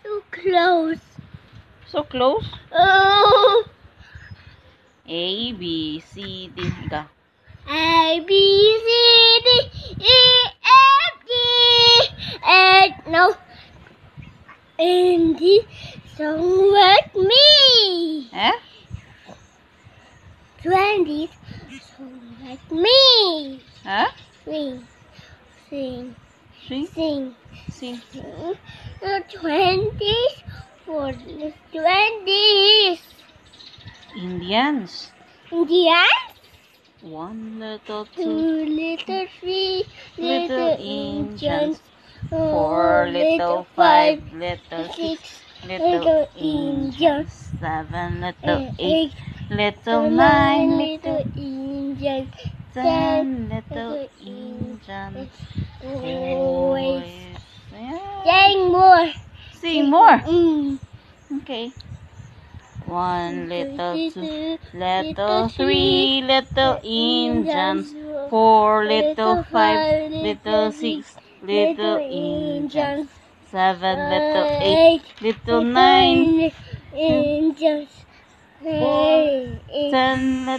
So close. So close? Oh. A, B, C, D. Ika. A, B, C, D, E, F, G, H, no. And this song with me. Eh? 20 song with me. Huh? Sing, sing, Sing? sing. Sing. The 20s for the 20s. Indians. Indians. 1 little, 2 2 little, 3 little Indians. 4 4 little, 5 little, 6 little Indians. 7 little, 8 little, 9 little, Indians. 10 little Indians. Boys. Yeah. Sing more. Sing more. Mm. Okay. 1 little, 2 little, 3 little Indians. 4 little, 5 little, 6 little Indians. 7 little, 8 little, 9 Indians. 10 little